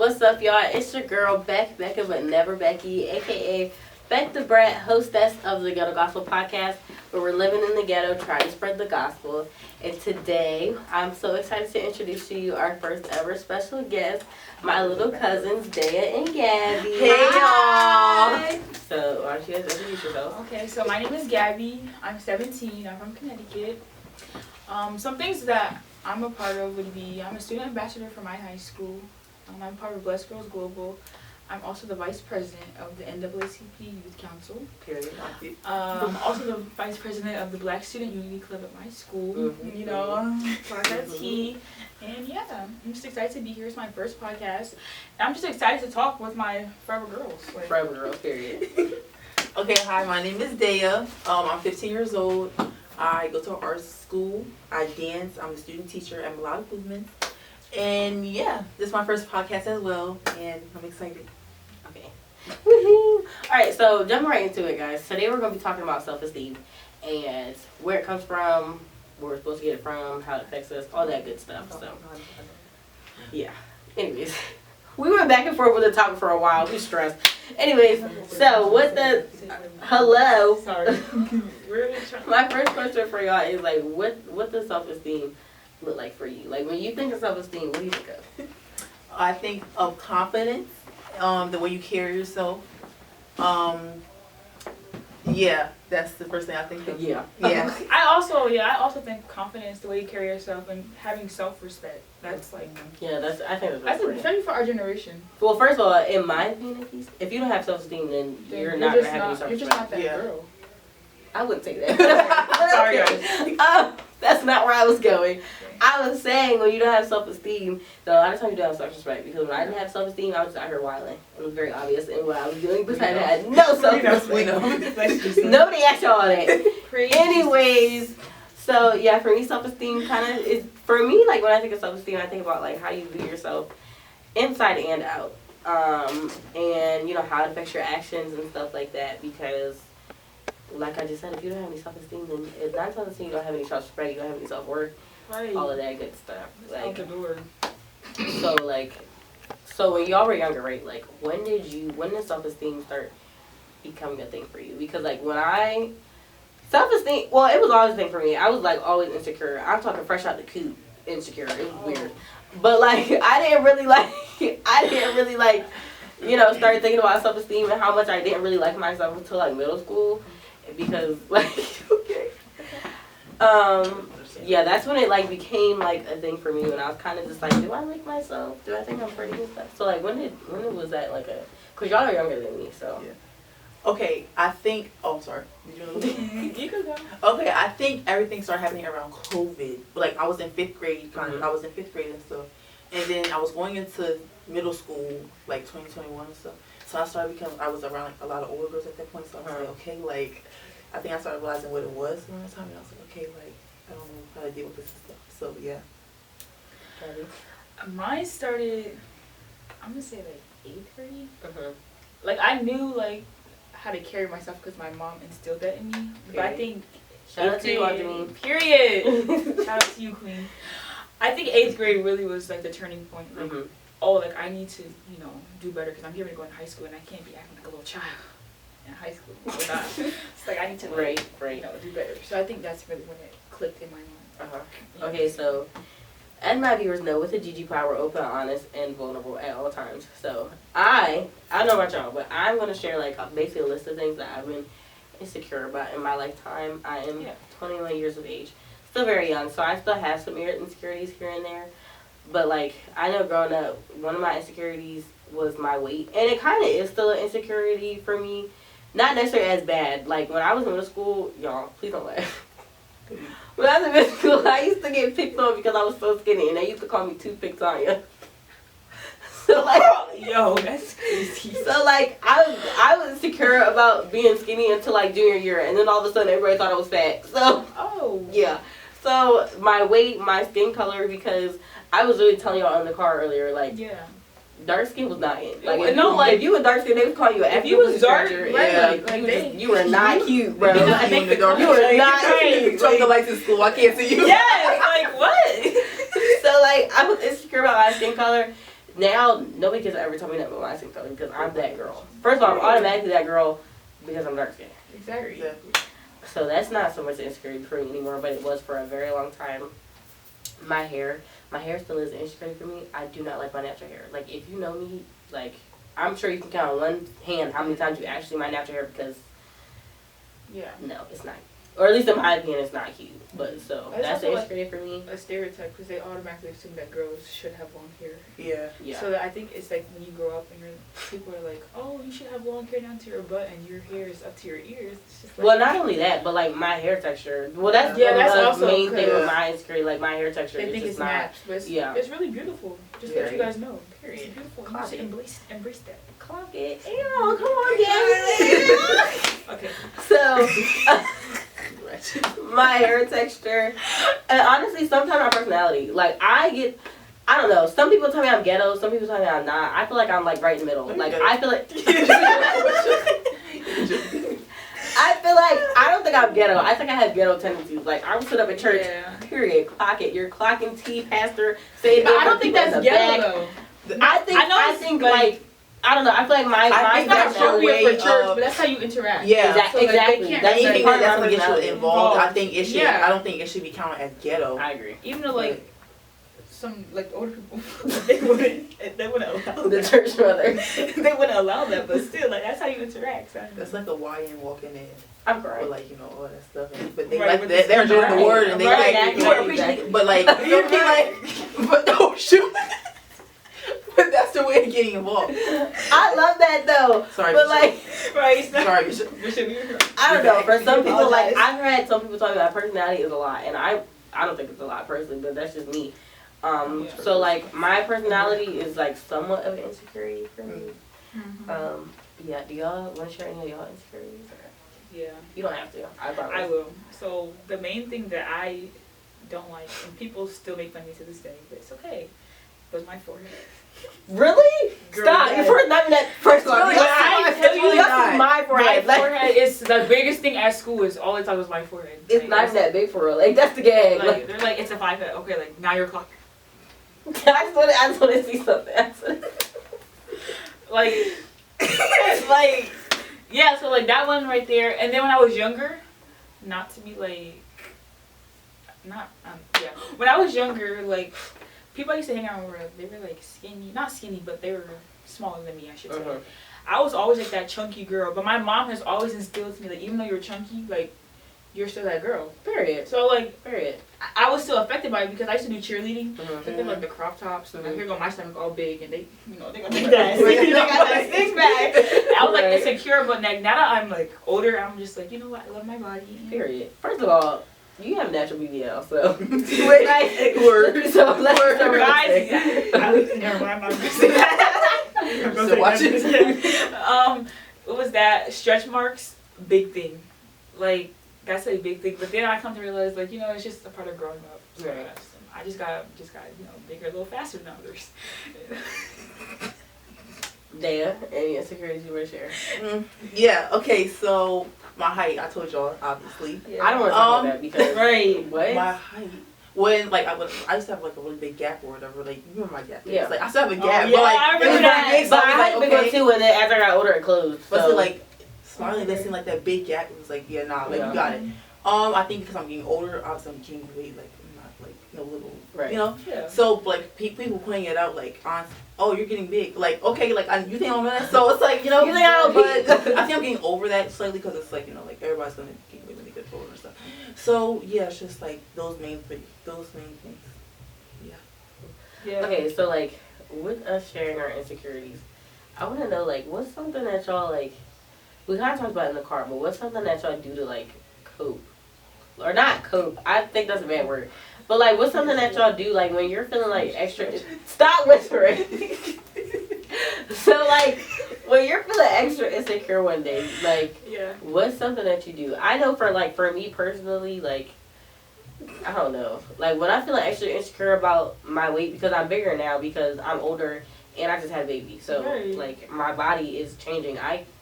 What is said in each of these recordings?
What's up, y'all? It's your girl, Becca, but never Becky, aka Beck the Brat, hostess of the Ghetto Gospel Podcast, where we're living in the ghetto, trying to spread the gospel. And today, I'm so excited to introduce to you our first ever special guest, my little cousins, Dea and Gabby. Hey, y'all! So, why don't you guys introduce yourselves? Okay, so my name is Gabby. I'm 17. I'm from Connecticut. Some things that I'm a part of would be I'm a student ambassador for my high school. I'm part of Blessed Girls Global. I'm also the vice president of the NAACP Youth Council. Period. I'm also the vice president of the Black Student Unity Club at my school. You know, that's key. And yeah, I'm just excited to be here. It's my first podcast. And I'm just excited to talk with my forever girls. Forever girls, period. Okay, hi, my name is Dea. I'm 15 years old. I go to an art school. I dance. I'm a student teacher at Melodic Movements. And yeah, this is my first podcast as well, and I'm excited. Okay. Woohoo! Alright, so jumping right into it, guys. Today we're going to be talking about self-esteem and where it comes from, where we're supposed to get it from, how it affects us, all that good stuff. So, yeah. Anyways, we went back and forth with the topic for a while. We stressed. Anyways, so what the... Hello. Sorry. My first question for y'all is, like, what does self-esteem look like for you? Like, when you think of self-esteem, what do you think of? I think of confidence, the way you carry yourself. Yeah, that's the first thing I think of. Yeah. Yeah. I also think confidence, the way you carry yourself, and having self-respect. That's like, Yeah, I think that's important. especially for our generation. Well, first of all, in my opinion, at least, if you don't have self-esteem, then you're not going to have any self-respect. You're just not that girl. I wouldn't say that. Sorry, guys. That's not where I was going. I was saying when you don't have self-esteem, though, a lot of times you don't have self-respect. Because when I didn't have self-esteem, I was just out here wilding. It was very obvious in what I was doing, because I had no self-respect. We know. Nobody asked y'all that. Anyways, so yeah, for me, self-esteem kind of is, for me, like when I think of self-esteem, I think about like how you view yourself inside and out. And, you know, how it affects your actions and stuff like that, because like I just said, if you don't have any self-esteem, then 9 times out of 10 you don't have any self-respect, you don't have any self-worth, Right. all of that good stuff. Out the door. So when y'all were younger, right, like when did self-esteem start becoming a thing for you? Because like self-esteem, well, it was always a thing for me. I was like always insecure. I'm talking fresh out the coop insecure. It was weird. But like I didn't really like you know, start thinking about self-esteem and how much I didn't really like myself until like middle school, because like yeah, that's when it like became like a thing for me, when I was kind of just like, do I like myself? Do I think I'm pretty and stuff? So like when was that like a, because y'all are younger than me, so. Yeah. Okay, I think, sorry. You can go. Okay, I think everything started happening around COVID. Like I was in 5th grade, I was in 5th grade and stuff. And then I was going into middle school, like 2021 and stuff. So I was around like a lot of older girls at that point. So I was like, okay, like, I think I started realizing what it was around that time. And I was like, okay, like, I don't know how to deal with this and stuff. So yeah. Mine started, I'm gonna say like 8th grade. Like I knew like how to carry myself because my mom instilled that in me. But I think Shout out to you, Audrey. Period. Shout out to you, Queen. I think 8th grade really was like the turning point. Like, like I need to, you know, do better because I'm here to go in high school and I can't be acting like a little child in high school. It's like I need to like, you know, do better. So I think that's really when it clicked in my mind. Okay, so as my viewers know, with the GG Pod, we're open, honest, and vulnerable at all times. So I don't know about y'all, but I'm going to share like basically a list of things that I've been insecure about in my lifetime. I am 21 years of age. Still very young, so I still have some insecurities here and there. But like, I know growing up, one of my insecurities was my weight. And it kind of is still an insecurity for me. Not necessarily as bad. Like, when I was in middle school, y'all, please don't laugh. When I was in middle school, I used to get picked on because I was so skinny. And they used to call me Toothpick Tanya. So, like, yo, that's crazy. So, like, I was insecure about being skinny until, like, junior year. And then all of a sudden, everybody thought I was fat. So, yeah. So, my weight, my skin color, because I was really telling y'all in the car earlier, like, dark skin was not in. Like, if you were dark skin, they would call you an If you was dark, you were not cute, bro. I think you were not cute. Turn the lights in school. I can't see you. Yeah, like what? So like I was insecure about my skin color. now nobody can ever tell me that about my skin color because I'm that girl. First of all, I'm automatically that girl because I'm dark skinned. Exactly. So that's not so much insecurity for me anymore, but it was for a very long time. My hair still is insecurity for me. I do not like my natural hair. Like, if you know me, like, I'm sure you can count on one hand how many times you actually see my natural hair because, no, it's not. Or at least in my opinion, it's not cute. But so that's the insecurity for me. A stereotype because they automatically assume that girls should have long hair. Yeah. So I think it's like when you grow up and people are like, oh, you should have long hair down to your butt and your hair is up to your ears. It's just like, well, not only that, but like my hair texture. Well, that's also the main thing with my insecurity. Like my hair texture. They think it's naps, but it's really beautiful. Just to let you guys know. Period. It's beautiful. You should embrace that. Clock it. Ew, come on, Gabby. Okay. So. My hair texture, and honestly, sometimes my personality. Like I don't know. Some people tell me I'm ghetto. Some people tell me I'm not. I feel like I'm like right in the middle. Like I feel like I don't think I'm ghetto. I think I have ghetto tendencies. Like I would sit up at church. Period. Clock it. You're clocking T, pastor. Say I don't think that's ghetto though. I think like. I don't know. I feel like my it's not appropriate for church, but that's how you interact. Yeah, exactly. Anything that definitely gets you involved, I think it should. Yeah. I don't think it should be counted as ghetto. I agree. Even though like some like older people, they wouldn't allow the church mother. They wouldn't allow that, but still, like that's how you interact. So. That's like a YN walking in. I'm crying. Or like all that stuff, but they right, like they're enjoying the word and they exactly. but like you'll be like, but no shoot. But that's the way of getting involved. I love that though. Sorry, but like, sorry, I don't know. For some people, like I've heard some people talk about personality is a lot, and I don't think it's a lot personally, but that's just me. So like my personality is like somewhat of an insecurity for me. Yeah. Do y'all want to share any of y'all insecurities? Yeah. You don't have to. I will. So the main thing that I don't like, and people still make fun of me to this day, but it's okay. Was my forehead. Really? Girl, stop. Your forehead not that first one. Really? I tell you, that's my forehead. My forehead is the biggest thing at school. Is all they talk was my forehead. It's like, not even that big for real. Like that's the gag. Like they're like it's a 5 head. Okay, like now you're clocking. I just want to see something. Like, like, yeah. So like that one right there. And then when I was younger, not to be like, when I was younger, like. People I used to hang out with, they were like skinny, not skinny, but they were smaller than me, I should say. I was always like that chunky girl, but my mom has always instilled to me, like, even though you're chunky, like, you're still that girl. Period. So, like, period. I was still affected by it because I used to do cheerleading. So they like the crop tops, and here go my stomach all big, and they, they're gonna take that. They got that six pack. I was like insecure, but now that I'm like older, I'm just like, you know what, I love my body. Period. First of all, you have natural BBL, so so let's guys. Never mind, I'm not gonna say that. So watch it. What was that? Stretch marks, big thing. Like that's a big thing. But then I come to realize, like it's just a part of growing up. So right. I just got bigger, a little faster than others. Dea, any insecurities you want to share? Yeah. Okay. So. My height, I told y'all, obviously. Yeah. I don't want to talk about that because what? My height. When I used to have like a really big gap or whatever. Like you remember my gap? Yeah. It's like I still have a gap, yeah, but like I remember that. big, so but I had a big one too, and then as I got older, it closed. But still, like smiling, that seemed like that big gap. It was like, you got it. I think because I'm getting older, obviously I'm gaining weight. Like I'm not like little, right? Yeah. So like people pointing it out, like oh, you're getting big. Like, okay, like, you think I don't know that? So it's like, you think I don't, but I think I'm getting over that slightly because it's like, like, everybody's going to gain weight when they get older and stuff. So, yeah, it's just like those main things. Yeah. Okay, so, like, with us sharing our insecurities, I want to know, like, what's something that y'all, like, we kind of talked about it in the car, but what's something that y'all do to, like, cope? Or not cope. I think that's a bad word. But, like, what's something that y'all do, like, when you're feeling, like, extra... Stop whispering! So, like, when you're feeling extra insecure one day, like, what's something that you do? I know for me personally, like, I don't know. Like, when I feel extra insecure about my weight, because I'm bigger now, because I'm older, and I just had a baby. So, like, my body is changing.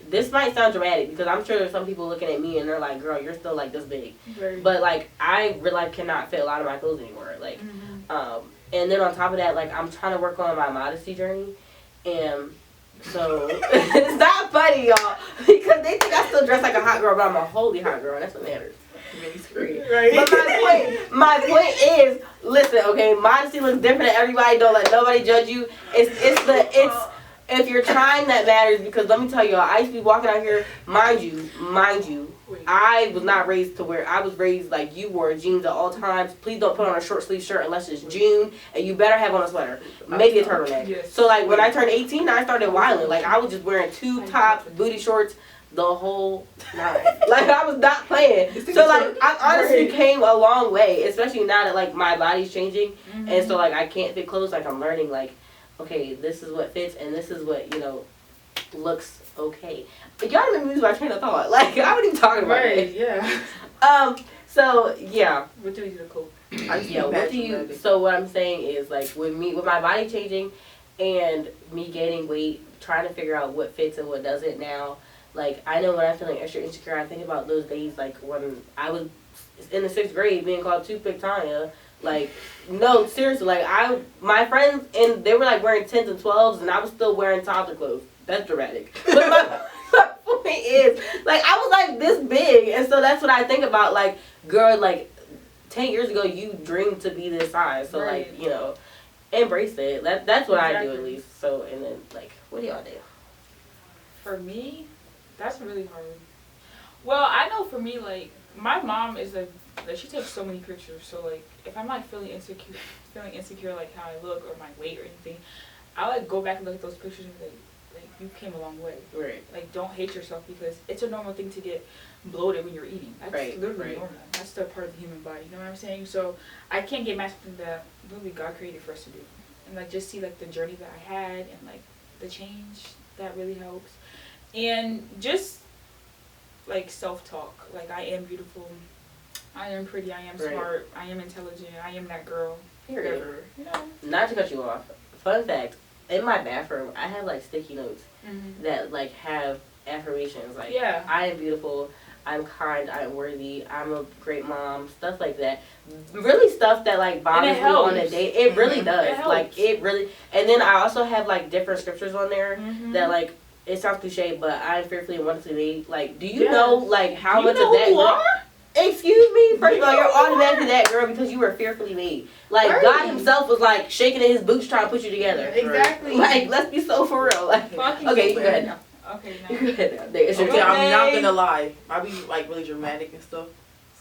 This might sound dramatic, because I'm sure there's some people looking at me, and they're like, girl, you're still, like, this big. But, like, I really cannot fit a lot of my clothes anymore. Like, And then on top of that, like, I'm trying to work on my modesty journey. And so, it's not funny, y'all. Because they think I still dress like a hot girl, but I'm a holy hot girl. That's what matters. Really screwed. Right. But my point is, listen, okay, modesty looks different to everybody. Don't let nobody judge you. It's if you're trying, that matters. Because let me tell y'all, I used to be walking out here, mind you, I was not raised to where I was raised like you wore jeans at all times. Please don't put on a short sleeve shirt unless it's June, and you better have on a sweater, maybe a turtleneck. Yes. So like when I turned 18, I started wilding. Like I was just wearing tube tops, booty shorts, the whole nine. Like I was not playing. So like I honestly came a long way, especially now that like my body's changing, and so like I can't fit clothes. Like I'm learning like, okay, this is what fits, and this is what looks okay. But y'all didn't lose my train of thought. Like I wasn't even talking about it. Yeah. So yeah. What do you do to cope? What do you? So what I'm saying is like with my body changing, and me gaining weight, trying to figure out what fits and what doesn't now. Like I know when I'm feeling extra insecure, I think about those days like when I was in the 6th grade being called Toothpick Tanya. Like, no, seriously, like my friends, and they were like wearing 10s and 12s, and I was still wearing toddler clothes. That's dramatic. But my point is, like, I was like this big, and so that's what I think about. Like, girl, like 10 years ago, you dreamed to be this size, so right. like embrace it. That's what I do at least. So and then like, what do y'all do? For me, that's really hard. Well, I know for me, like my mom is like she takes so many pictures. So like if I'm like feeling insecure like how I look or my weight or anything, I like go back and look at those pictures and be like you came a long way. Right. Like don't hate yourself because it's a normal thing to get bloated when you're eating. That's literally normal. That's still part of the human body. You know what I'm saying? So I can't get mad at something that literally God created for us to do. And like just see like the journey that I had and like the change that really helps. And just like self-talk. Like I am beautiful. I am pretty, I am smart, I am intelligent, I am that girl. Period. Whatever, you know? Not to cut you off. Fun fact, in my bathroom, I have like sticky notes that like have affirmations. Like, I am beautiful, I'm kind, I'm worthy, I'm a great mom, stuff like that. Really stuff that like bothers me on a day. It really does. Like it really, and then I also have like different scriptures on there that like, it sounds cliche, but I am fearfully and wonderfully made. Like, do you know like how much of that girl? Excuse me? First of all, you're automatically that girl because you were fearfully made. Like, God himself was, like, shaking in his boots trying to put you together. Exactly. Like, let's be so for real. Like, okay, you go ahead now. Okay, now. You go ahead now. It's your Okay, turn. I'm not gonna lie. I be, like, really dramatic and stuff.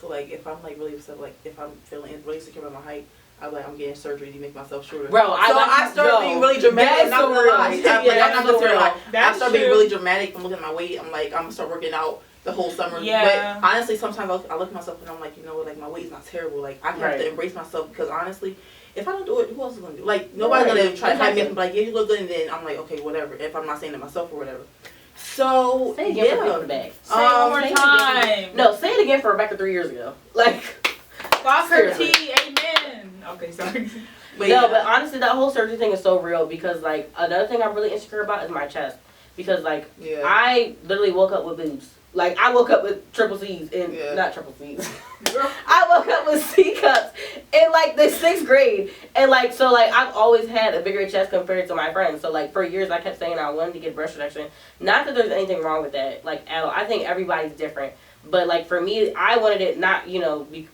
So, like, if I'm, like, really upset, like, if I'm feeling really insecure about my height, I'm like, I'm getting surgery to make myself shorter. Bro, I start being really dramatic. I'm not gonna lie. I start being really dramatic. I'm looking at my weight. I'm like, I'm gonna start working out the whole summer. Yeah. But honestly, sometimes I look at myself and I'm like, you know what, like my weight is not terrible. Like I have to embrace myself because honestly, if I don't do it, who else is gonna do it? Like nobody's gonna try to hype me up and be like, yeah, you look good, and then I'm like, okay, whatever. If I'm not saying it myself or whatever. So say it again for people in the back. Say it one more time. No, say it again for Rebecca 3 years ago. Like, fuck her tea, amen. Okay, sorry. But but honestly, that whole surgery thing is so real because like another thing I'm really insecure about is my chest because like I literally woke up with boobs. Like, I woke up with triple C's and, not triple C's. I woke up with C cups in, like, the 6th grade. And, like, so, like, I've always had a bigger chest compared to my friends. So, like, for years, I kept saying I wanted to get breast reduction. Not that there's anything wrong with that, like, at all. I think everybody's different. But, like, for me, I wanted it not,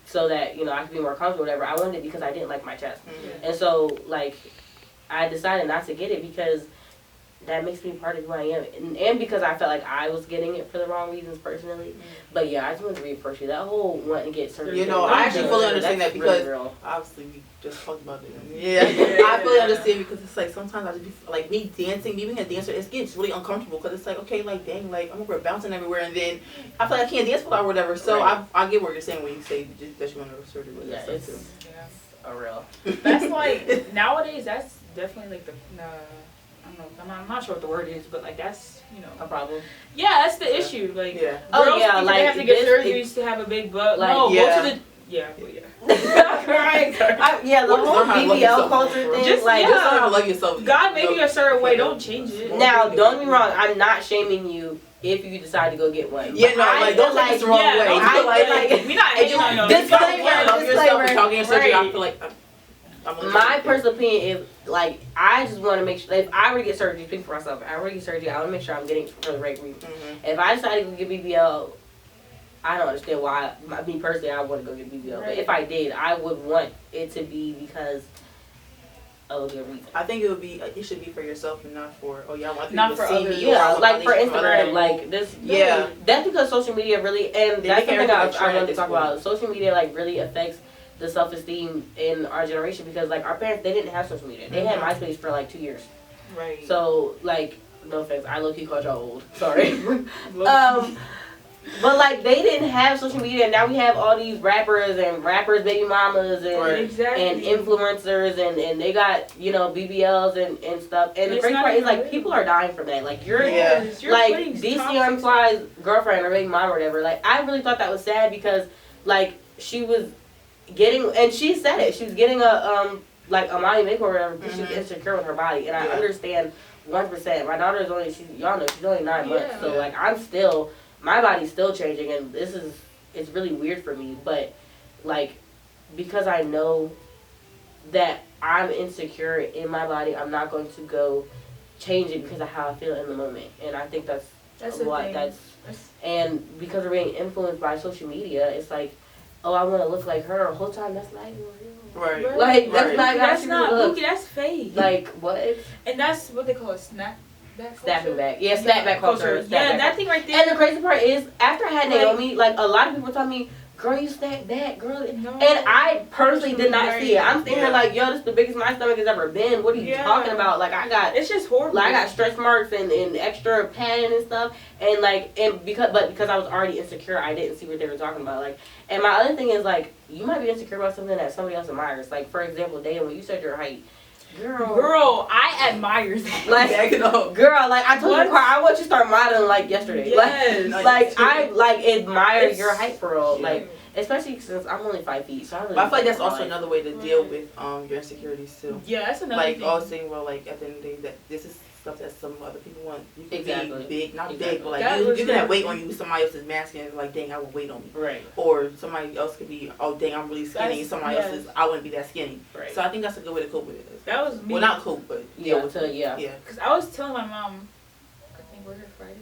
so that, I could be more comfortable or whatever. I wanted it because I didn't like my chest. Mm-hmm. And so, like, I decided not to get it because that makes me part of who I am. And because I felt like I was getting it for the wrong reasons personally. Mm-hmm. But yeah, I just wanted to reinforce you. That whole wanting to get surgery. I actually fully understand that because obviously we just talked about it. Yeah. I fully understand because it's like sometimes I just be like me dancing, me being a dancer, it gets really uncomfortable because it's like, okay, like dang, like I'm over bouncing everywhere and then I feel like I can't dance for or whatever. So I get what you're saying when you say that you want to surgery. Yeah, it's a real. That's like, nowadays that's definitely like the... I'm not sure what the word is, but like that's a problem. Yeah, that's the issue. Like girls like they have to get surgeries to have a big butt. Like, go to the right. The whole BBL culture thing. Just like just learn how to love yourself. God made you a certain way. Don't change it. Now, don't get me wrong. I'm not shaming you if you decide to go get one. Yeah, no, like don't take this the wrong way. I feel like we not hating on you. Disclaimer. Talking surgery, I feel like. My personal opinion is, like, I just want to make sure, if I were to get surgery, speaking for myself, if I were to get surgery, I want to make sure I'm getting it for the right reason. Mm-hmm. If I decide to get BBL, I don't understand why. Me personally, I want to go get BBL. Right. But if I did, I would want it to be because of a good reason. I think it should be for yourself and not for, I want people Not to for see others. me. Or I Yeah, want like for validation from other Instagram, people. like this. Yeah. That's because social media really, and They that's make something everything a I trend wanted at to this talk point. about. Social media, like, really affects the self-esteem in our generation because, like, our parents, they didn't have social media. They had MySpace for, like, 2 years. Right. So, like, no offense, I low-key called y'all old. Sorry. Low-key. But, like, they didn't have social media, and now we have all these rappers and baby mamas and Right. Exactly. and influencers, and they got, you know, BBLs and stuff. And the It's great not part is, even like, real. people are dying from that. Like, you're, Yes, you're like, putting DC toxic on Fly's girlfriend or baby mom or whatever. Like, I really thought that was sad because, like, she was getting, and she said it, she was getting a mommy makeover or whatever because she was insecure with her body. And I understand 1%. My daughter is only, y'all know, she's only 9 months. So, like, my body's still changing, and it's really weird for me, but, like, because I know that I'm insecure in my body, I'm not going to go change it because of how I feel in the moment, and I think that's the what thing. and because we're being influenced by social media, it's like, oh, I want to look like her, the whole time that's not even real. Right. Like, that's Right. not how That's she not looks. Mookie, that's fake. Like, what? And that's what they call a snapback Snapping culture. back. Yeah, snapback culture. Yeah, Snapback that thing right there. And the crazy part is, after I had Like- Naomi, like, a lot of people told me, girl, you snap back, girl. No. And I personally did not see it. I'm thinking Yeah. like, yo, this is the biggest my stomach has ever been. What are you Yeah. talking about? Like, It's just horrible. I got stretch marks and extra padding and stuff. And like, because I was already insecure, I didn't see what they were talking about. Like, and my other thing is, like, you might be insecure about something that somebody else admires. Like, for example, Daya, when you said your height, Girl, I admire that. like, Back it up. girl, like, I told What? you, I want you to start modeling like yesterday. Yes. Like I like admire It's- your height for real. Yeah. Like, especially since I'm only 5 feet, so I really But I feel like that's don't also like- another way to deal with your insecurities too. Yeah, that's another Like thing. all saying, well, like at the end of the day, that this is stuff that some other people want. You can Exactly. be big, not Exactly. big, but like That you was can have never- weight on you. Somebody else is masking and like, dang, I want weight on me. Right. Or somebody else could be, oh dang, I'm really skinny. That's- Somebody yes. else is, I wouldn't be that skinny. Right. So I think that's a good way to cope with it. That was me. Well, not cope, but Yeah. deal with it. Yeah. Yeah. Because I was telling my mom, I think was it Friday?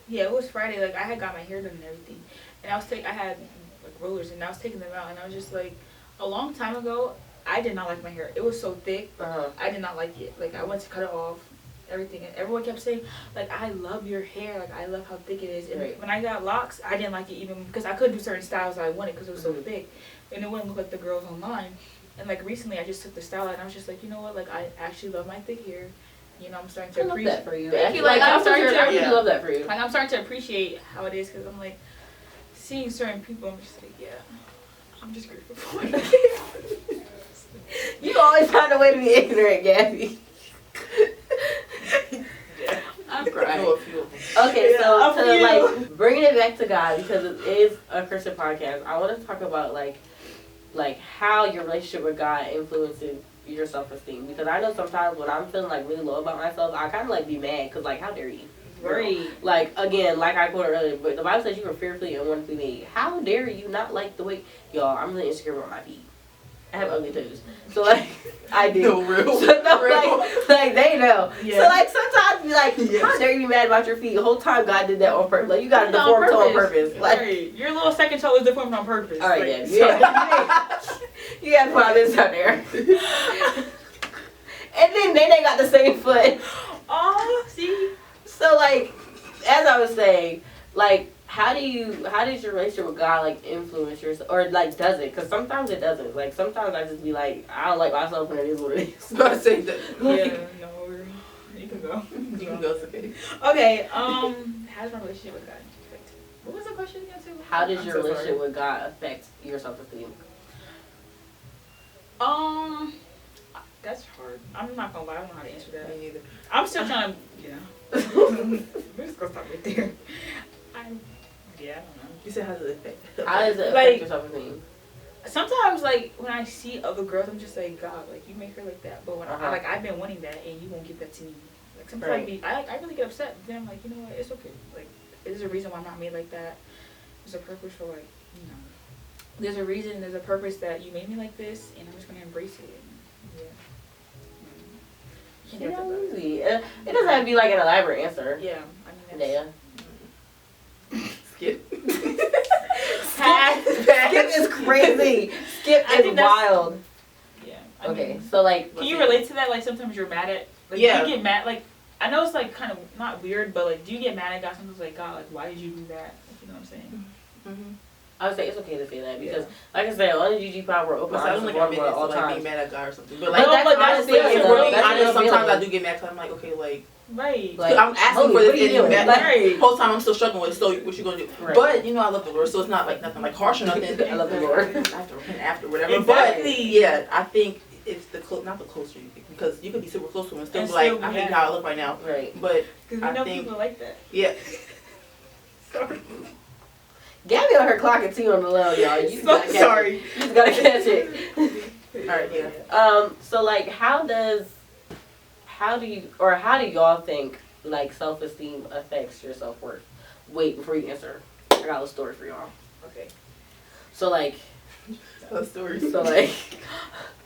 Yeah, it was Friday. Like I had got my hair done and everything, and I had like rollers, and I was taking them out, and I was just like, a long time ago, I did not like my hair. It was so thick. I did not like it. Like I went to cut it off, everything, and everyone kept saying, like, I love your hair. Like I love how thick it is. And Right. when I got locks, I didn't like it even because I couldn't do certain styles that I wanted because it was so Mhm. thick, and it wouldn't look like the girls online. And like recently, I just took the style out, and I was just like, you know what? Like I actually love my thick hair. You know, I'm starting to I love appreciate. that for you. Thank Actually, you. Like, I'm starting to. I really Yeah. love that for you. Like I'm starting to appreciate how it is because I'm like seeing certain people. I'm just like, yeah, I'm just grateful for it. You always find a way to be ignorant, Gabby. I'm I crying. know a few of them. Okay, Yeah, so up to to you. like bringing it back to God, because it is a Christian podcast, I want to talk about like how your relationship with God influences your self-esteem. Because I know sometimes when I'm feeling like really low about myself, I kind of like be mad because like, how dare you? Right. Like, again, like I quoted earlier, but the Bible says you were fearfully and wonderfully made. How dare you not like the way, y'all, I'm really insecure about my feet. I have ugly toes. So, like, I do. No, real. So, no, Real. like, they know. Yeah. So, like, sometimes be like, Yes. how dare you be mad about your feet? The whole time God did that on purpose. Like, you got to deform toe on purpose. Like, Right. Your little second toe is deformed on purpose. all right, Like, yeah. You got to find this out there. And then they got the same foot. Oh, see. So, like, as I was saying, like, how does your relationship with God, like, influence your, or, like, does it? Because sometimes it doesn't. Like, sometimes I just be like, I don't like myself and it is what it is. So I say that. Yeah. No. You can go. You can go, it's okay. Okay. How's my relationship with God? What was the question again? Too? How does I'm your so relationship sorry. with God affect your self-esteem? That's hard. I'm not gonna lie. I don't know how to answer that. Me neither. I'm still trying to. Yeah. We're just gonna stop right there. I don't know. You said how does it affect? How does it affect Like- your self-esteem? Sometimes, like when I see other girls, I'm just like, God, like you make her like that. But when Uh-huh. I've been wanting that, and you won't give that to me. Like sometimes Right. I really get upset. But then I'm like, you know what? It's okay. Like there's a reason why I'm not made like that. There's a purpose for like, you know. there's a reason, there's a purpose that you made me like this, and I'm just gonna embrace it. And, yeah. You know, easy. It doesn't have to be like an elaborate answer. Yeah, I mean Yeah. Skip. Skip is crazy. Skip is wild. Yeah. Okay, mean, so like, can you relate to that? Like sometimes you're mad at. Like, Yeah. Do you get mad? Like I know it's like kind of not weird, but like, do you get mad at God sometimes? Like God, like why did you do that? Like, you know what I'm saying? Mm-hmm. I would say it's okay to say that because, like I said, on the GG Power open, I don't like all all time. being mad at God or something. But But like, that's honestly, really sometimes I do get mad because I'm like, okay, like, Right. Like, I'm asking homie, for this what are you and doing? that Right. whole time I'm still struggling with. So what you gonna do? Right. But you know, I love the Lord, so it's not like nothing like harsh or nothing. I love the Lord. I have to repent after whatever. Exactly. But yeah, I think it's not the closer you get, because you could be super close to him and still be like, I hate how I look right now. Right. But Because we know people like that. yeah. Sorry. Gabby on her clock too on the low, y'all. You just So gotta catch sorry. it. You just gotta catch it. Alright, yeah. So like, how do y'all think like self-esteem affects your self-worth? Wait, before you answer, I got a story for y'all. Okay. So like, Those stories. so like,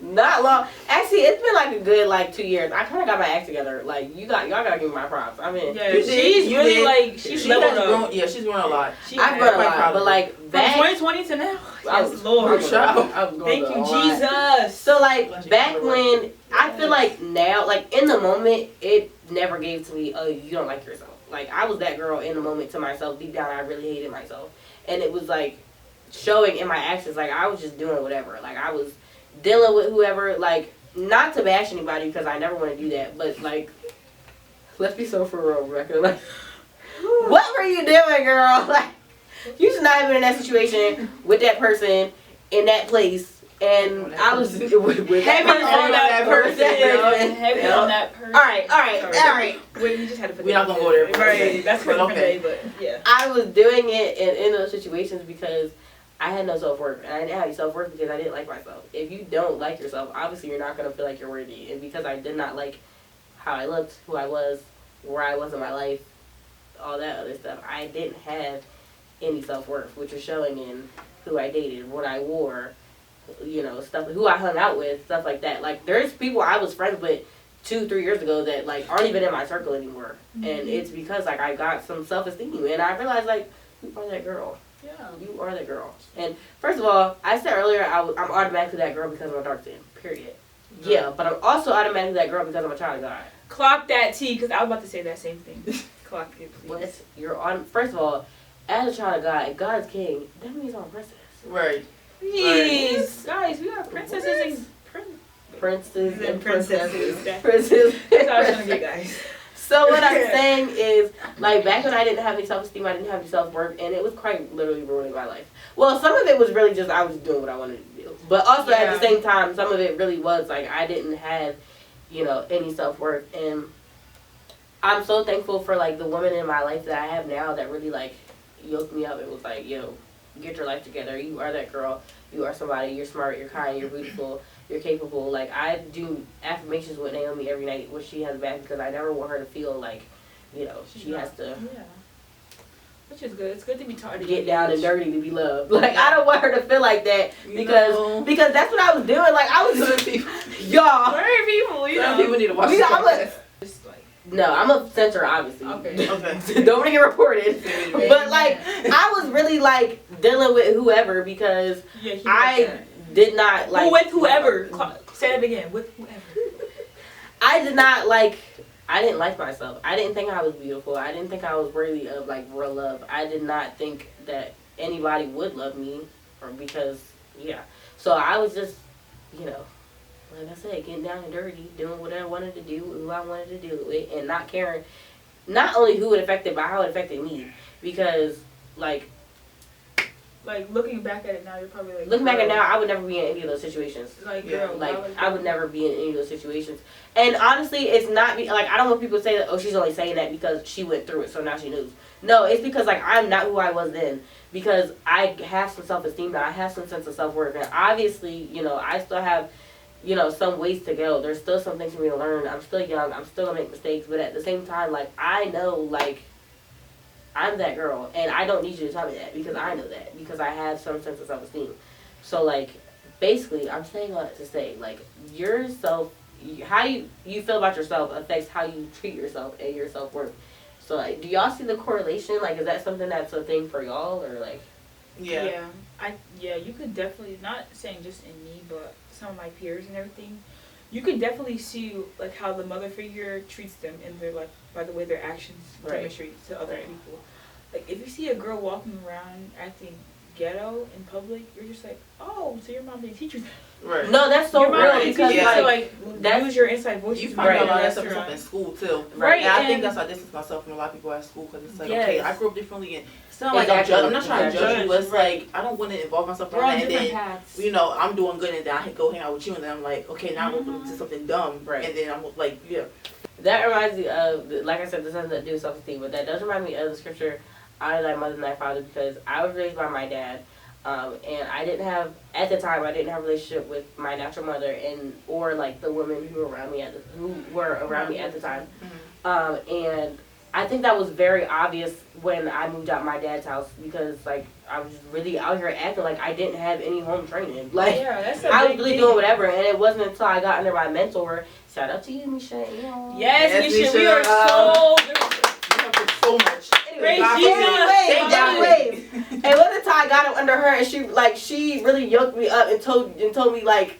not long. Actually, it's been like a good like 2 years. I kind of got my act together. Like y'all gotta give me my props. I mean, Yeah, You she's did. really like she's She leveled has up. grown. Yeah, she's grown a lot. I've grown a quite lot, proud but of like From back, 2020 to now. I Yes, was- Lord. I was going Thank through a you, lot. Jesus. So like back when I feel like now, like in the moment, it never gave to me, oh, you don't like yourself. Like I was that girl in the moment to myself. Deep down, I really hated myself, and it was like showing in my actions. Like I was just doing whatever. Like I was dealing with whoever. Like not to bash anybody because I never want to do that, but like let's be so for real, Rebecca. Like what were you doing, girl? Like you should not have been in that situation with that person in that place. And I was with Heavy on that person. Heavy Yeah. on that person. All right. Wait, we just had to put We're not that gonna go there. in. Right. That's for Okay. okay. But yeah. I was doing it in those situations because I had no self-worth. And I didn't have any self-worth because I didn't like myself. If you don't like yourself, obviously you're not going to feel like you're worthy. And because I did not like how I looked, who I was, where I was in my life, all that other stuff, I didn't have any self-worth, which was showing in who I dated, what I wore, you know, stuff, who I hung out with, stuff like that. Like, there's people I was friends with 2-3 years ago that, like, aren't even in my circle anymore. Mm-hmm. And it's because, like, I got some self-esteem. And I realized, like, you are that girl. Yeah. You are that girl. And, first of all, I said earlier I'm automatically that girl because I'm a dark skin. Period. Mm-hmm. Yeah, but I'm also automatically that girl because I'm a child of God. Clock that T, because I was about to say that same thing. Clock it, please. What? You're on, first of all, as a child of God, if God's king, that means I'm a princess. Right. Please. Guys, we are princesses and Princes and princesses. Princes. That's how I was trying to get, guys. So what I'm saying is, like, back when I didn't have any self-esteem, I didn't have any self-worth, and it was quite literally ruining my life. Well, some of it was really just I was doing what I wanted to do. But also at the same time, some of it really was, like, I didn't have, you know, any self-worth. And I'm so thankful for, like, the woman in my life that I have now that really, like, yoked me up. It was like, yo, get your life together. You are that girl. You are somebody. You're smart. You're kind. You're beautiful. You're capable. Like, I do affirmations with Naomi every night when she has back because I never want her to feel like, you know, she has to. Yeah. Which is good. It's good to be taught to get down and dirty to be loved. Like, I don't want her to feel like that because that's what I was doing. Like, I was y'all. Very people, you know. People need to watch this. No, I'm a censor, obviously. Okay. Don't want to get reported. But, like, I was really, like, dealing with whoever because I did not, like... With whoever. Say that again. With whoever. I did not, like... I didn't like myself. I didn't think I was beautiful. I didn't think I was worthy of, like, real love. I did not think that anybody would love me or because, yeah. So I was just, you know... Like I said, getting down and dirty, doing what I wanted to do, who I wanted to do it, and not caring, not only who it affected, but how it affected me. Because, like looking back at it now, you're probably like... Looking back at it now, I would never be in any of those situations. Like, girl, I would never be in any of those situations. And honestly, it's not, like, I don't want people to say that, oh, she's only saying that because she went through it, so now she knows. No, it's because, like, I'm not who I was then. Because I have some self-esteem now. I have some sense of self-worth. And obviously, you know, I still have... you know, some ways to go. There's still some things for me to learn. I'm still young. I'm still going to make mistakes. But at the same time, like, I know, like, I'm that girl. And I don't need you to tell me that because I know that. Because I have some sense of self-esteem. So like basically, I'm saying all that to say like yourself, how you feel about yourself affects how you treat yourself and your self worth. So like, do y'all see the correlation? Like, is that something that's a thing for y'all or like? Yeah. You could definitely, not saying just in me, but some of my peers and everything, you could definitely see like how the mother figure treats them in their like by the way their actions demonstrate to other people. Like if you see a girl walking around acting ghetto in public, you're just like, oh, so your mom didn't teach you that. Right. No, that's so real because use your inside voice. You find out a lot of stuff in school too. Right. And I think that's why I distance myself from a lot of people at school because it's like, okay, I grew up differently and it's not like I'm not trying to judge you, but it's like I don't want to involve myself in that. And then you know I'm doing good and then I go hang out with you and then I'm like, okay, now I'm going to do something dumb, right? And then I'm like, yeah. That reminds me of, like I said, this has nothing to do with self-esteem, but that does remind me of the scripture, honor thy mother and thy father, because I was raised by my dad. And I didn't have, at the time, I didn't have a relationship with my natural mother and or like the women who were around me at the time. And I think that was very obvious when I moved out my dad's house because like I was really out here acting like I didn't have any home training. Like I was really doing whatever, and it wasn't until I got under my mentor. Shout out to you, Michelle. Yes, Michelle. We are so much. Anyways, and one time I got under her, and she really yoked me up and told me like,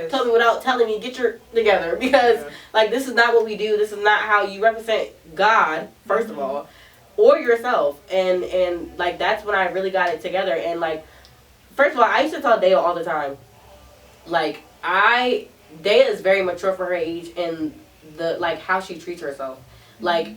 told me without telling me, get your together because like this is not what we do. This is not how you represent God, first of all, or yourself. And like that's when I really got it together. And like, first of all, I used to tell Dea all the time, like Dea is very mature for her age and the like how she treats herself, like.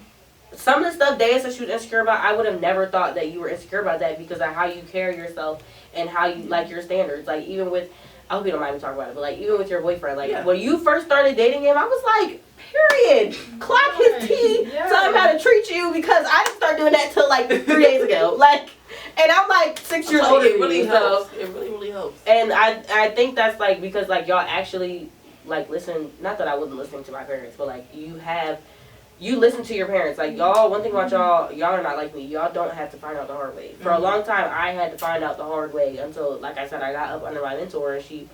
Some of the stuff Dea said she was insecure about, I would have never thought that you were insecure about that because of how you carry yourself and how you like your standards. Like even with, I hope you don't mind me talking about it, but like even with your boyfriend, like when you first started dating him, I was like, period, clock his T, tell him how to treat you because I didn't start doing that till like 3 days ago. Like, and I'm like 6 years older than you, so it really helps. And I think that's like because like y'all actually like listen. Not that I wasn't listening to my parents, but like you listen to your parents. Like, y'all, one thing about y'all are not like me. Y'all don't have to find out the hard way. For a long time, I had to find out the hard way until, like I said, I got up under my mentor and she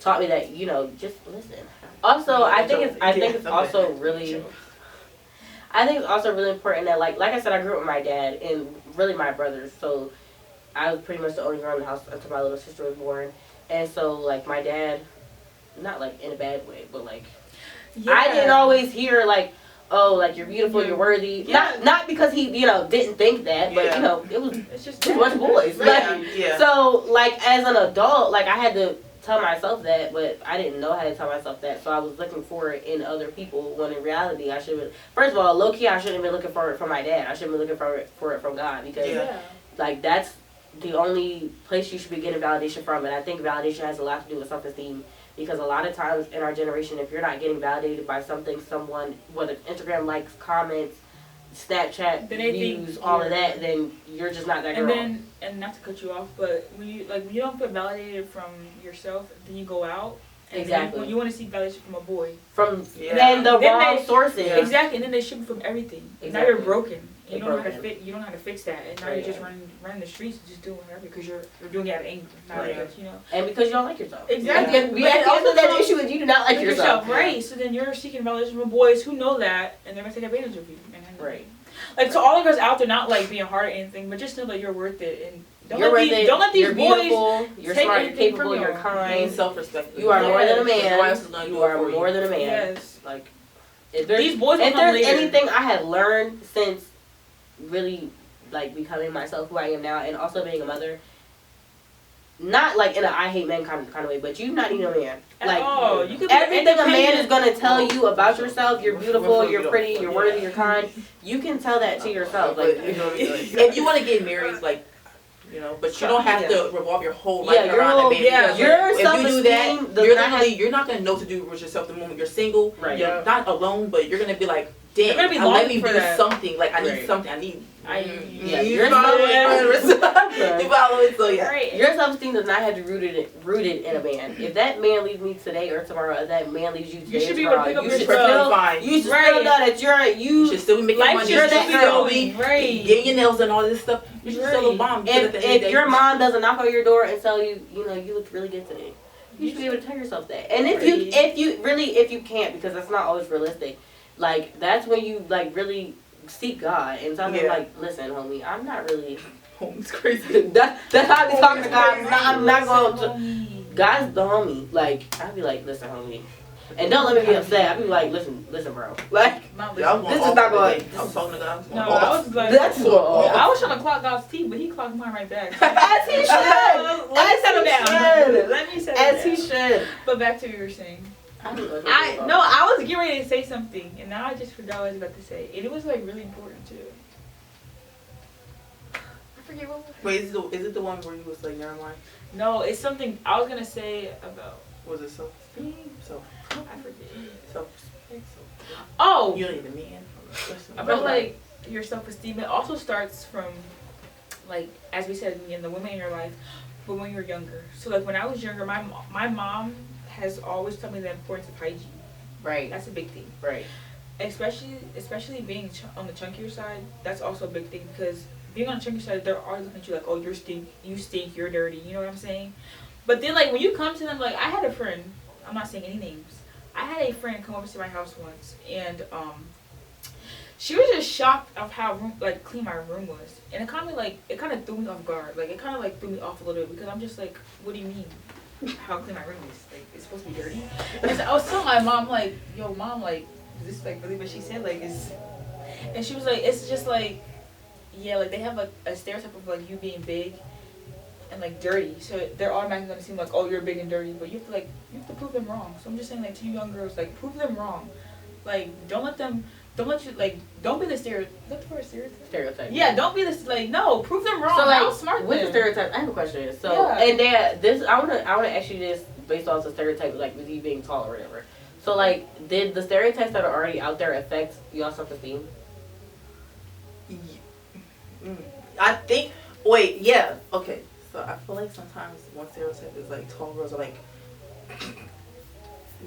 taught me that, you know, just listen. Also, I think it's also really important that, like I said, I grew up with my dad and really my brothers. So, I was pretty much the only girl in the house until my little sister was born. And so, like, my dad, not, like, in a bad way, but, like, I didn't always hear, like, oh, like you're beautiful, you're worthy. Not because he, you know, didn't think that, but you know, it's just too much boys. So like as an adult, like I had to tell myself that, but I didn't know how to tell myself that. So I was looking for it in other people when in reality I should have. First of all, low key I shouldn't have been looking for it from my dad. I should have been looking for it from God because like that's the only place you should be getting validation from, and I think validation has a lot to do with self-esteem. Because a lot of times in our generation, if you're not getting validated by something, someone, whether Instagram likes, comments, Snapchat views, all of that, then you're just not that girl. And not to cut you off, but when you don't feel validated from yourself, then you go out. And when you want to seek validation from a boy. Then the wrong sources. Exactly, and then they ship you from everything. Exactly. Now you're broken. You don't know how to fix that, and now you're just running the streets, just doing whatever because you're doing it out of anger, not because, you know. And because you don't like yourself. Exactly. And also that issue is you do not like yourself. Right. So then you're seeking validation from boys who know that, and they're gonna take advantage of you. Like to all of us out there, not like being hard or anything, but just know that you're worth it and. Don't let these boys you're smart, you're capable, you're kind, self-respect. You are more than a man. You are more than a man. Yes. Like these boys will if come there's later. anything I have learned since really like becoming myself who I am now and also being a mother, not like in a I hate men kind of way, but you're not even a man. Like you everything a man is gonna tell you about yourself, you're beautiful, you're pretty, you're worthy, you're kind, you can tell that to yourself. Like if you want to get married, like you know, but you don't have to revolve your whole life around that man. Yeah, if you do that, you're not gonna know what to do with yourself the moment you're single. Right. You're not alone, but you're gonna be like, damn, let me do something. Like I need something. I need Yeah, you follow it. You follow it, so yeah. Right. Your self-esteem does not have to be rooted in a man. If that man leaves me today or tomorrow, if that man leaves you today You should or be able to tomorrow, pick up you your should stuff. still, Fine. you should Right. still know that You should still be making Life money. should You're still that be girl. going. Right. Getting your nails and all this stuff. You should still a bomb. If your mom doesn't knock on your door and tell you, you know, you look really good today, you should be able to tell yourself that. And if you can't, because that's not always realistic, like that's when you like really seek God and tell him like, listen, homie, I'm not really. Home's crazy. That's how I be talking to God. I'm not going to. Homie. God's the homie. Like I'd be like, listen, homie, and don't let me be upset. I'd be like, listen, bro. Like Not Yeah, I listening. was this is not going. I was talking to God. No, I was like, That's what. I was trying to clock God's teeth, but he clocked mine right back. As he should. Let me settle down. should. Let me settle As down. he should. But back to what you were saying. I I was getting ready to say something, and now I just forgot what I was about to say. And it was like really important too. I forget what. Wait, is it the one where you was like, never mind? No, it's something I was gonna say about. Was it self-esteem? I forget. Self-respect. Oh, You don't even mean. about like your self-esteem. It also starts from, like as we said, in the women in your life, but when you're younger. So like when I was younger, my mom has always told me the importance of hygiene. Right. That's a big thing. Right. Especially being on the chunkier side. That's also a big thing because being on the chunkier side, they're always looking at you like, oh, you stink, you're dirty. You know what I'm saying? But then like when you come to them, like I had a friend. I'm not saying any names. I had a friend come over to my house once, and she was just shocked of how clean my room was, and it kind of threw me off guard. Like it kind of like threw me off a little bit because I'm just like, what do you mean? How clean my room is? Like it's supposed to be dirty. And so I was telling my mom like, yo, mom, like is this like really what she said? Like is, and she was like, it's just like, yeah, like they have like a stereotype of like you being big and like dirty, so they're automatically gonna seem like, oh, you're big and dirty, but you have to prove them wrong. So I'm just saying like to you young girls, like prove them wrong. Like don't be the stereotype. Is that the word stereotype? Yeah, don't be this like no, prove them wrong. So like, outsmart what's the them. stereotype? I have a question. So Yeah. and this I wanna ask you this based off the stereotype, like with you being tall or whatever. So like, did the stereotypes that are already out there affect your self-esteem? I think. Wait, yeah, okay. So I feel like sometimes one stereotype is like tall girls are like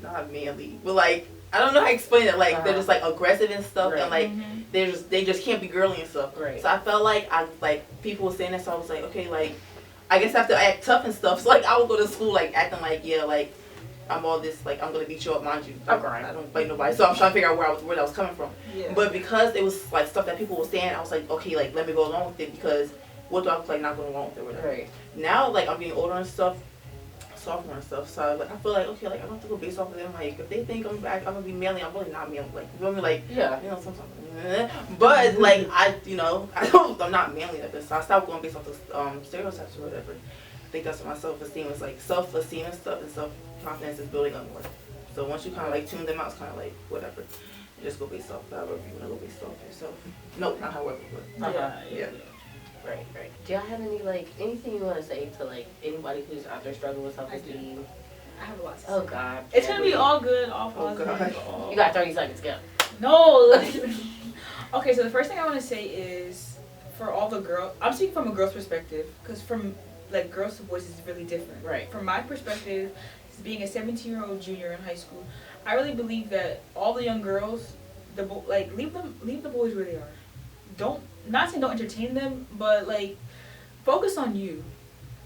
not manly, but like I don't know how to explain it. Like they're just like aggressive and stuff, Right. and like they just can't be girly and stuff. Right. So I felt like people were saying that, so I was like, okay, like I guess I have to act tough and stuff. So like I would go to school like acting like like I'm all this, like I'm gonna beat you up, mind you. Okay. I don't fight nobody, so I'm trying to figure out where that was coming from. Yeah. But because it was like stuff that people were saying, I was like, okay, like let me go along with it because what do I like not going along with it or whatever. Right. Now like I'm getting older and stuff, sophomore and stuff, so like I feel like okay, like I don't have to go based off of them. Like if they think I'm gonna be manly, I'm really not manly. Like you feel me? Like Yeah. you know sometimes. But like I'm not manly like this. So I stopped going based off the stereotypes or whatever. I think that's what my self-esteem is like. Self-esteem and stuff and self-confidence is building up more. So once you kind of like tune them out, it's kind of like whatever. You just go based off however you want to go based off yourself. No, not however, but yeah. Right. Do y'all have anything you want to say to like anybody who's out there struggling with self-esteem? I have a lot to say. Oh God. It's gonna be all good, all positive. God. You got 30 seconds. Go. No. Okay, so the first thing I want to say is for all the girls. I'm speaking from a girl's perspective because from like girls to boys is really different. Right. From my perspective, being a 17-year-old junior in high school, I really believe that all the young girls, leave the boys where they are. Not saying don't entertain them, but like focus on you.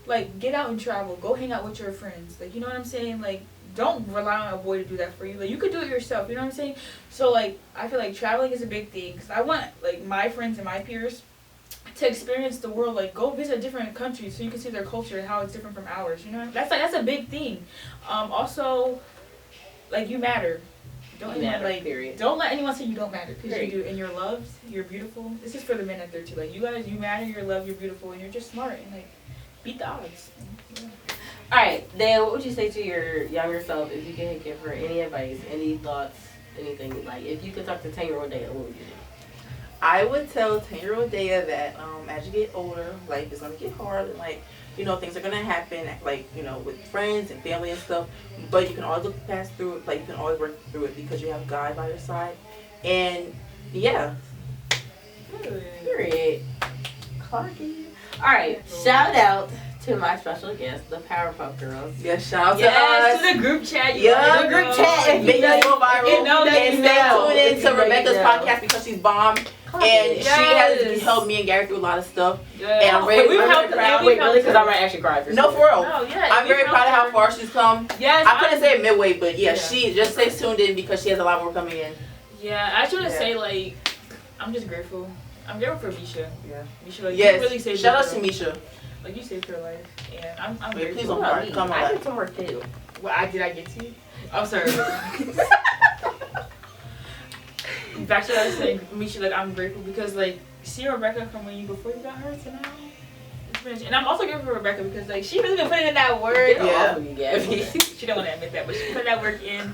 Like get out and travel, go hang out with your friends. Like you know what I'm saying? Like don't rely on a boy to do that for you. Like you could do it yourself. You know what I'm saying? So like I feel like traveling is a big thing because I want like my friends and my peers to experience the world. Like go visit different countries so you can see their culture and how it's different from ours. You know that's a big thing. Also, like you matter. Don't let anyone say you don't matter because you do, and you're loved. You're beautiful. This is for the men out there too. Like you guys, you matter. You're loved. You're beautiful, and you're just smart and like beat the odds. Yeah. All right, then what would you say to your younger self if you could give her any advice, any thoughts, anything? Like if you could talk to 10-year-old Daya, what would you do? I would tell 10-year-old Daya that as you get older, life is gonna get hard and like things are gonna happen like with friends and family and stuff. But you can always look past through it. Like you can always work through it because you have God by your side. And yeah. Period. Clarky. Alright, shout out to my special guest, the Powerpuff Girls. Yes, shout out to Yes, us. to the group chat. Yeah, the group chat. And make us go viral. You know, and you stay know. tuned in to Rebecca's podcast because she's bomb. And Yes. she has helped me and Gary through a lot of stuff. Yeah. And I'm really, We've really helped- proud. and Wait, we've really? Because helped I might actually cry for No, for real. No, yeah, I'm very proud of how far she's come. Yes, I couldn't say midway, but yeah, Yeah. she just stays tuned in because she has a lot more coming in. Yeah, I just want to Yeah. say, like, I'm just grateful. I'm grateful for Misha. Yeah. Misha, like, Yes. you really saved Shout her out to life. Misha. Like, you saved her life. And I'm Wait, please grateful. don't cry. Come on. I did some work too. Well, did I get to you? I'm sorry. Back to what I was saying, Misha, like, I'm grateful because, like, see Rebecca from when you before you got hurt to now. It's been, and I'm also grateful for Rebecca because, like, she really been putting in that work. Get Yeah. off of me, Gabby. She don't want to admit that, but she put that work in,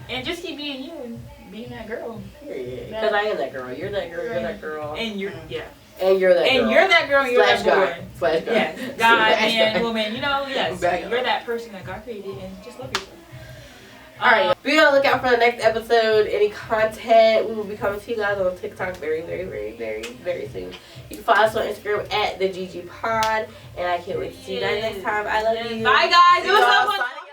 and just keep being you and being that girl. Because I am that girl. You're that girl. You're that girl. And you're And you're that girl. And you're that girl. And you're Slash that boy. guy. Slash guy. Yes, God, Slash man, guy. woman. You know, yes, Back you're up. that person that God created, and just love yourself. Alright, be on the lookout for the next episode. Any content, we will be coming to you guys on TikTok very, very, very, very, very soon. You can follow us on Instagram at the GG Pod, and I can't wait to see you guys next time. I love you. Bye, guys. It was so Y'all much signing